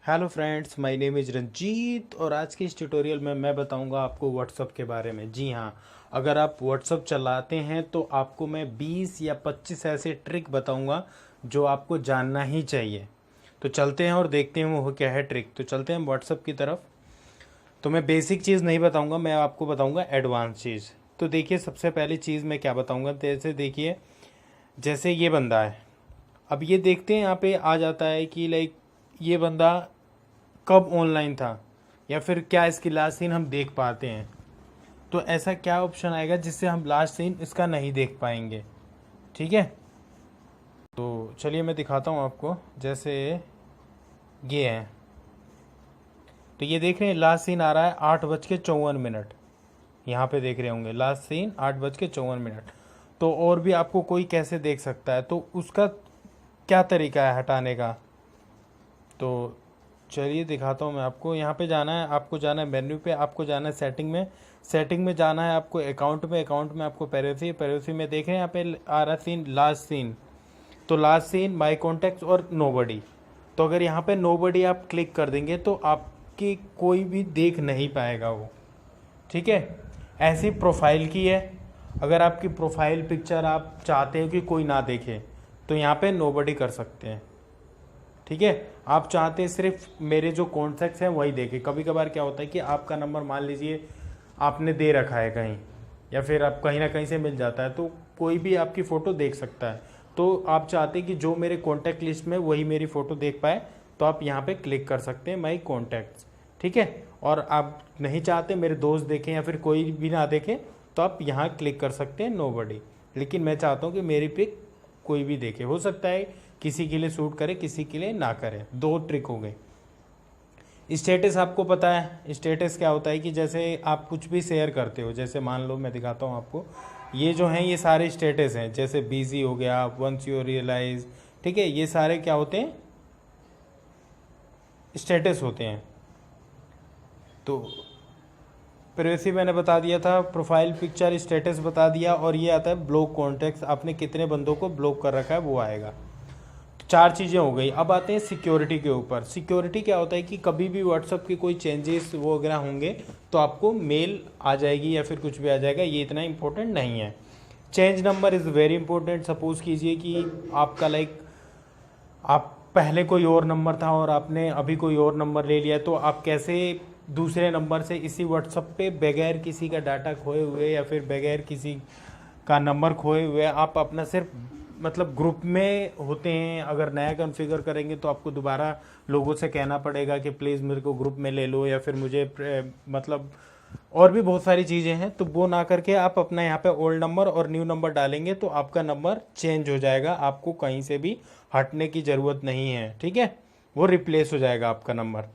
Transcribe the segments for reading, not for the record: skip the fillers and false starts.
Hello friends, my name is Ranjit और आज के इस ट्यूटोरियल में मैं बताऊंगा आपको व्हाट्सअप के बारे में। जी हाँ, अगर आप व्हाट्सअप चलाते हैं तो आपको मैं 20 या 25 ऐसे ट्रिक बताऊंगा जो आपको जानना ही चाहिए। तो चलते हैं और देखते हैं वो क्या है ट्रिक। तो चलते हैं व्हाट्सअप की तरफ। तो मैं बेसिक चीज़ नहीं बताऊँगा, मैं आपको बताऊँगा एडवांस चीज़। तो देखिए, सबसे पहली चीज़ मैं क्या बताऊँगा, जैसे देखिए, जैसे ये बंदा है। अब ये देखते हैं, यहाँ पे आ जाता है कि लाइक ये बंदा कब ऑनलाइन था या फिर क्या इसकी लास्ट सीन हम देख पाते हैं। तो ऐसा क्या ऑप्शन आएगा जिससे हम लास्ट सीन इसका नहीं देख पाएंगे। ठीक है, तो चलिए मैं दिखाता हूँ आपको। जैसे ये है, तो ये देख रहे हैं लास्ट सीन आ रहा है 8:54। यहाँ पे देख रहे होंगे लास्ट सीन 8:54। तो और भी आपको कोई कैसे देख सकता है, तो उसका क्या तरीका है हटाने का। तो चलिए दिखाता हूँ मैं आपको। यहाँ पे जाना है, आपको जाना है मेन्यू पे, आपको जाना है सेटिंग में। सेटिंग में जाना है आपको अकाउंट में, अकाउंट में आपको प्राइवेसी में देख रहे हैं यहाँ पे आ रहा सीन लास्ट सीन। तो लास्ट सीन माय कॉन्टैक्ट्स और नोबडी। तो अगर यहाँ पे नोबडी आप क्लिक कर देंगे तो आपकी कोई भी देख नहीं पाएगा वो। ठीक है, ऐसी प्रोफाइल की है। अगर आपकी प्रोफाइल पिक्चर आप चाहते हो कि कोई ना देखे तो यहाँ पे नोबडी कर सकते हैं। ठीक है, आप चाहते हैं सिर्फ मेरे जो कॉन्टैक्ट्स हैं वही देखें। कभी कभार क्या होता है कि आपका नंबर मान लीजिए आपने दे रखा है कहीं, या फिर आप कहीं ना कहीं से मिल जाता है, तो कोई भी आपकी फ़ोटो देख सकता है। तो आप चाहते हैं कि जो मेरे कॉन्टैक्ट लिस्ट में वही मेरी फ़ोटो देख पाए, तो आप यहाँ पे क्लिक कर सकते हैं माई कॉन्टैक्ट्स। ठीक है, और आप नहीं चाहते मेरे दोस्त देखें या फिर कोई भी ना देखे, तो आप यहाँ क्लिक कर सकते हैं नोबडी। लेकिन मैं चाहता हूँ कि मेरी पिक कोई भी देखे। हो सकता है किसी के लिए सूट करे, किसी के लिए ना करे। दो ट्रिक हो गई। स्टेटस आपको पता है, स्टेटस क्या होता है कि जैसे आप कुछ भी शेयर करते हो, जैसे मान लो मैं दिखाता हूँ आपको, ये जो हैं ये सारे स्टेटस हैं। जैसे बिजी हो गया, वंस यू रियलाइज, ठीक है, ये सारे क्या होते हैं, स्टेटस होते हैं। तो प्राइवेसी मैंने बता दिया था, प्रोफाइल पिक्चर स्टेटस बता दिया, और ये आता है ब्लॉक कॉन्टैक्ट्स। आपने कितने बंदों को ब्लॉक कर रखा है वो आएगा। चार चीज़ें हो गई। अब आते हैं सिक्योरिटी के ऊपर। सिक्योरिटी क्या होता है कि कभी भी व्हाट्सअप के कोई चेंजेस वगैरह होंगे तो आपको मेल आ जाएगी या फिर कुछ भी आ जाएगा, ये इतना इंपॉर्टेंट नहीं है। Change number is very important. Suppose कीजिए कि आपका लाइक आप पहले कोई और नंबर था और आपने अभी कोई और नंबर ले लिया, तो आप कैसे दूसरे नंबर से इसी व्हाट्सअप पे बगैर किसी का डाटा खोए हुए या फिर बगैर किसी का नंबर खोए हुए आप अपना सिर्फ मतलब ग्रुप में होते हैं। अगर नया कॉन्फ़िगर करेंगे तो आपको दोबारा लोगों से कहना पड़ेगा कि प्लीज़ मेरे को ग्रुप में ले लो, या फिर मुझे मतलब और भी बहुत सारी चीज़ें हैं। तो वो ना करके आप अपना यहाँ पे ओल्ड नंबर और न्यू नंबर डालेंगे तो आपका नंबर चेंज हो जाएगा। आपको कहीं से भी हटने की ज़रूरत नहीं है। ठीक है, वो रिप्लेस हो जाएगा आपका नंबर।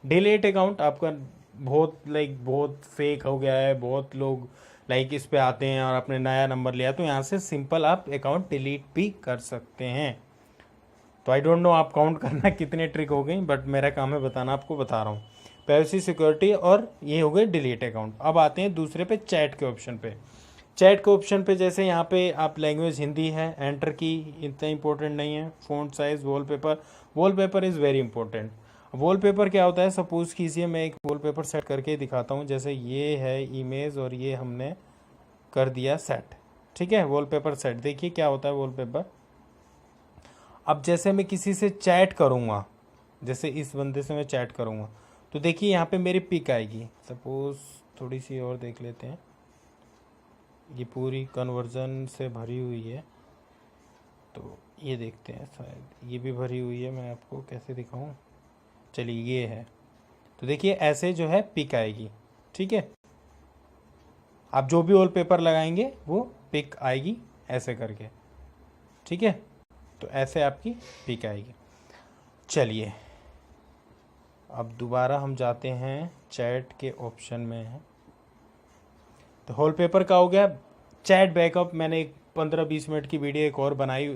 डिलीट अकाउंट आपका बहुत फेक हो गया है, बहुत लोग इस पे आते हैं और अपने नया नंबर लिया, तो यहाँ से सिंपल आप अकाउंट डिलीट भी कर सकते हैं। तो आई डोंट नो आप काउंट करना कितने ट्रिक हो गई, बट मेरा काम है बताना, आपको बता रहा हूँ। प्राइवेसी, सिक्योरिटी और ये हो गए डिलीट अकाउंट। अब आते हैं दूसरे पे, चैट के ऑप्शन पे। चैट के ऑप्शन पे जैसे यहाँ पे आप लैंग्वेज हिंदी है, एंटर की, इतना इंपॉर्टेंट नहीं है। Font size, wallpaper, wallpaper is very important. Wallpaper क्या होता है, सपोज़ कीजिए मैं एक वॉलपेपर सेट करके दिखाता हूँ। जैसे ये है इमेज और ये हमने कर दिया सेट। ठीक है, वॉलपेपर सेट। देखिए क्या होता है वॉलपेपर। अब जैसे मैं किसी से चैट करूँगा, जैसे इस बंदे से मैं चैट करूँगा, तो देखिए यहाँ पे मेरी पिक आएगी। सपोज़ थोड़ी सी और देख लेते हैं, ये पूरी कन्वर्जन से भरी हुई है, तो ये देखते हैं। शायद ये भी भरी हुई है, मैं आपको कैसे दिखाऊं। चलिए ये है, तो देखिए ऐसे जो है पिक आएगी। ठीक है, आप जो भी वॉलपेपर लगाएंगे वो पिक आएगी ऐसे करके। ठीक है, तो ऐसे आपकी पिक आएगी। चलिए अब दोबारा हम जाते हैं चैट के ऑप्शन में। तो वॉलपेपर का हो गया। चैट बैकअप मैंने एक 15-20 मिनट की वीडियो एक और बनाई,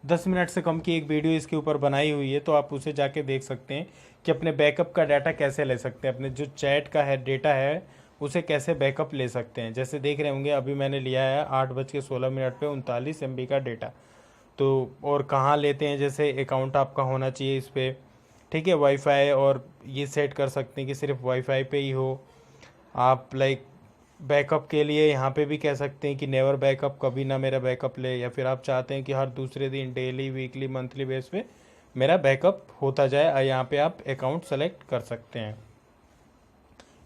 10 मिनट से कम की एक वीडियो इसके ऊपर बनाई हुई है, तो आप उसे जाके देख सकते हैं कि अपने बैकअप का डाटा कैसे ले सकते हैं। अपने जो चैट का है डेटा है उसे कैसे बैकअप ले सकते हैं। जैसे देख रहे होंगे अभी मैंने लिया है 8:16 पे 39 MB का डेटा। तो और कहाँ लेते हैं, जैसे अकाउंट आपका होना चाहिए इस पर, ठीक है, वाईफाई, और ये सेट कर सकते हैं कि सिर्फ वाईफाई पे ही हो। आप लाइक बैकअप के लिए यहाँ पे भी कह सकते हैं कि नेवर बैकअप, कभी ना मेरा बैकअप ले, या फिर आप चाहते हैं कि हर दूसरे दिन डेली, वीकली, मंथली बेस पे मेरा बैकअप होता जाए, और यहाँ पे आप अकाउंट सेलेक्ट कर सकते हैं।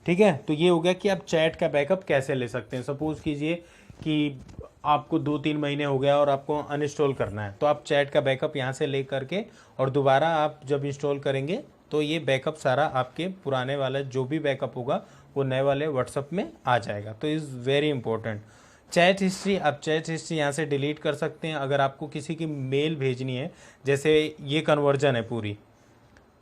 ठीक है, तो ये हो गया कि आप चैट का बैकअप कैसे ले सकते हैं। सपोज़ कीजिए कि आपको 2-3 महीने हो गया और आपको अनइंस्टॉल करना है, तो आप चैट का बैकअप यहाँ से ले करके और दोबारा आप जब इंस्टॉल करेंगे तो ये बैकअप सारा आपके पुराने वाला जो भी बैकअप होगा वो नए वाले व्हाट्सअप में आ जाएगा। तो is very important. Chat history, आप चैट हिस्ट्री यहाँ से डिलीट कर सकते हैं। अगर आपको किसी की मेल भेजनी है, जैसे ये कन्वर्जन है पूरी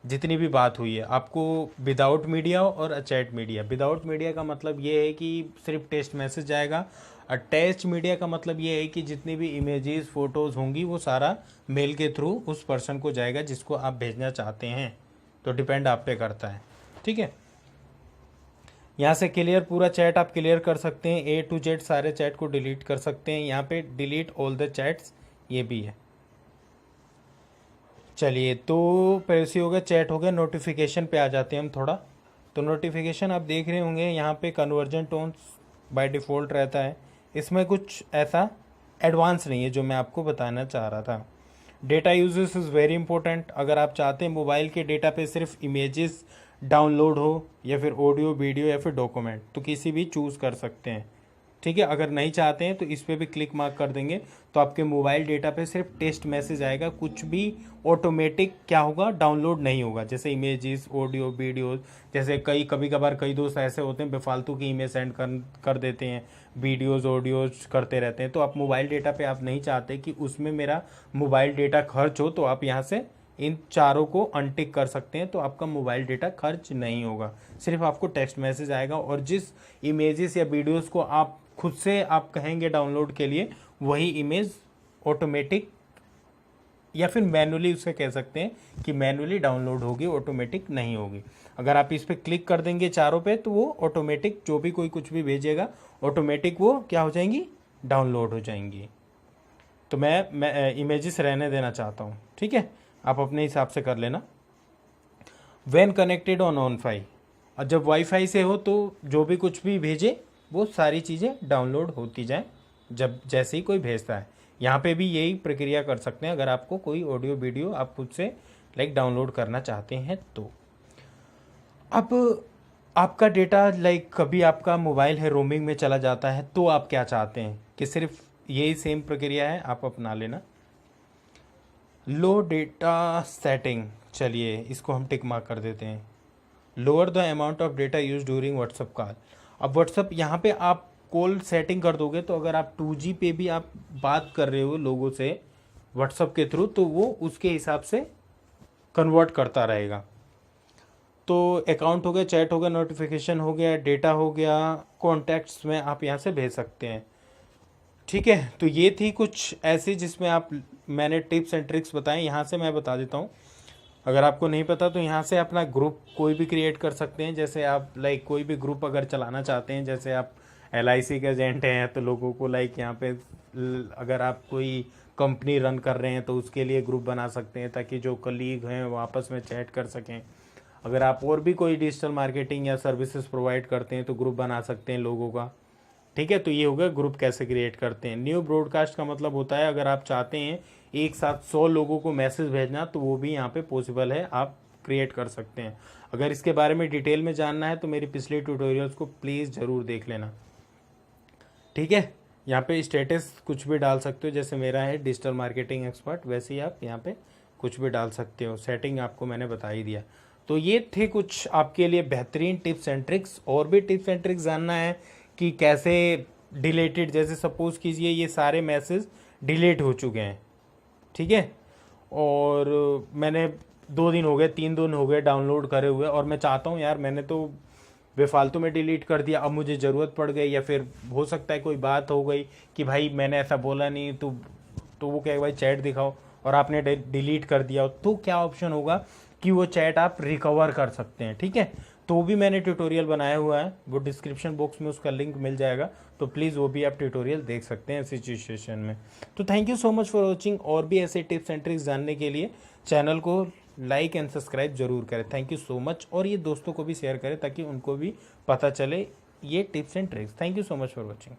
जितनी भी बात हुई है, आपको विदाउट मीडिया और चैट मीडिया। विदाउट मीडिया का मतलब ये है कि सिर्फ टेक्स्ट मैसेज जाएगा, और टेक्स्ट मीडिया का मतलब ये है कि जितनी भी इमेजेस, फोटोज़ होंगी वो सारा मेल के थ्रू उस पर्सन को जाएगा जिसको आप भेजना चाहते हैं। तो डिपेंड आप पे करता है। ठीक है, यहाँ से क्लियर पूरा चैट आप क्लियर कर सकते हैं, A to Z सारे चैट को डिलीट कर सकते हैं। यहाँ पे डिलीट ऑल द चैट्स ये भी है। चलिए, तो प्राइवेसी हो गया, चैट हो गया, नोटिफिकेशन पे आ जाते हैं हम थोड़ा। तो नोटिफिकेशन आप देख रहे होंगे यहाँ पे कन्वर्जन टोन्स बाय डिफ़ॉल्ट रहता है, इसमें कुछ ऐसा एडवांस नहीं है जो मैं आपको बताना चाह रहा था। Data uses is very important. अगर आप चाहते हैं मोबाइल के डेटा पे सिर्फ इमेजेस डाउनलोड हो, या फिर ऑडियो, वीडियो, या फिर डॉक्यूमेंट, तो किसी भी चूज़ कर सकते हैं। ठीक है, अगर नहीं चाहते हैं तो इस पर भी क्लिक मार्क कर देंगे, तो आपके मोबाइल डेटा पे सिर्फ टेक्स्ट मैसेज आएगा, कुछ भी ऑटोमेटिक क्या होगा, डाउनलोड नहीं होगा। जैसे इमेजेस, ऑडियो, वीडियोस, जैसे कभी कभार कई दोस्त ऐसे होते हैं बेफालतू की इमेज सेंड कर देते हैं, वीडियोस, ऑडियोज करते रहते हैं। तो आप मोबाइल डेटा पे आप नहीं चाहते कि उसमें मेरा मोबाइल डेटा खर्च हो, तो आप यहाँ से इन चारों को अनटिक कर सकते हैं। तो आपका मोबाइल डेटा खर्च नहीं होगा, सिर्फ आपको टेक्स्ट मैसेज आएगा, और जिस इमेजेस या वीडियोस को आप खुद से आप कहेंगे डाउनलोड के लिए, वही इमेज ऑटोमेटिक या फिर मैनुअली उसे कह सकते हैं कि मैनुअली डाउनलोड होगी, ऑटोमेटिक नहीं होगी। अगर आप इस पर क्लिक कर देंगे चारों पे, तो वो ऑटोमेटिक जो भी कोई कुछ भी भेजेगा ऑटोमेटिक वो क्या हो जाएंगी, डाउनलोड हो जाएंगी। तो मैं इमेजेस रहने देना चाहता हूँ। ठीक है, आप अपने हिसाब से कर लेना। व्हेन कनेक्टेड ऑन वाईफाई, और जब वाईफाई से हो तो जो भी कुछ भी भेजे वो सारी चीज़ें डाउनलोड होती जाएं जब जैसे ही कोई भेजता है। यहाँ पे भी यही प्रक्रिया कर सकते हैं अगर आपको कोई ऑडियो वीडियो आप खुद से लाइक डाउनलोड करना चाहते हैं तो। अब आपका डेटा लाइक कभी आपका मोबाइल है रोमिंग में चला जाता है, तो आप क्या चाहते हैं कि सिर्फ यही सेम प्रक्रिया है, आप अपना लेना। लो डेटा सेटिंग, चलिए इसको हम टिक मार्क कर देते हैं। Lower the amount of data use during WhatsApp call. अब व्हाट्सअप यहाँ पे आप कॉल सेटिंग कर दोगे, तो अगर आप 2G पे भी आप बात कर रहे हो लोगों से व्हाट्सअप के थ्रू, तो वो उसके हिसाब से कन्वर्ट करता रहेगा। तो अकाउंट हो गया, चैट हो गया, नोटिफिकेशन हो गया, डेटा हो गया, कॉन्टैक्ट्स में आप यहाँ से भेज सकते हैं। ठीक है, तो ये थी कुछ ऐसी जिसमें मैंने टिप्स एंड ट्रिक्स बताएं। यहाँ से मैं बता देता हूँ, अगर आपको नहीं पता तो यहाँ से अपना ग्रुप कोई भी क्रिएट कर सकते हैं। जैसे आप लाइक कोई भी ग्रुप अगर चलाना चाहते हैं, जैसे आप LIC के एजेंट हैं तो लोगों को लाइक यहाँ पे, अगर आप कोई कंपनी रन कर रहे हैं तो उसके लिए ग्रुप बना सकते हैं ताकि जो कलीग हैं वो आपस में चैट कर सकें। अगर आप और भी कोई डिजिटल मार्केटिंग या सर्विसेज प्रोवाइड करते हैं तो ग्रुप बना सकते हैं लोगों का। ठीक है, तो ये हो गया ग्रुप कैसे क्रिएट करते हैं। न्यू ब्रॉडकास्ट का मतलब होता है अगर आप चाहते हैं एक साथ 100 लोगों को मैसेज भेजना, तो वो भी यहाँ पे पॉसिबल है, आप क्रिएट कर सकते हैं। अगर इसके बारे में डिटेल में जानना है तो मेरी पिछले ट्यूटोरियल्स को प्लीज़ ज़रूर देख लेना। ठीक है, यहाँ पे स्टेटस कुछ भी डाल सकते हो, जैसे मेरा है डिजिटल मार्केटिंग एक्सपर्ट, वैसे ही आप यहाँ पे कुछ भी डाल सकते हो। सेटिंग आपको मैंने बता ही दिया। तो ये थे कुछ आपके लिए बेहतरीन टिप्स एंड ट्रिक्स। और भी टिप्स एंड ट्रिक्स जानना है कि कैसे डिलीटेड, जैसे सपोज़ कीजिए ये सारे मैसेज डिलीट हो चुके हैं, ठीक है, और मैंने 2 दिन हो गए, 3 दिन हो गए डाउनलोड करे हुए, और मैं चाहता हूँ यार मैंने तो बेफालतू में डिलीट कर दिया, अब मुझे ज़रूरत पड़ गई, या फिर हो सकता है कोई बात हो गई कि भाई मैंने ऐसा बोला नहीं, तो वो कहेगा भाई चैट दिखाओ, और आपने डिलीट कर दिया, तो क्या ऑप्शन होगा कि वो चैट आप रिकवर कर सकते हैं। ठीक है, तो भी मैंने ट्यूटोरियल बनाया हुआ है, वो डिस्क्रिप्शन बॉक्स में उसका लिंक मिल जाएगा, तो प्लीज़ वो भी आप ट्यूटोरियल देख सकते हैं ऐसी सिचुएशन में। तो thank you so much for watching. और भी ऐसे टिप्स एंड ट्रिक्स जानने के लिए चैनल को लाइक एंड सब्सक्राइब जरूर करें। Thank you so much. और ये दोस्तों को भी शेयर करें ताकि उनको भी पता चले ये tips and tricks. Thank you so much for watching.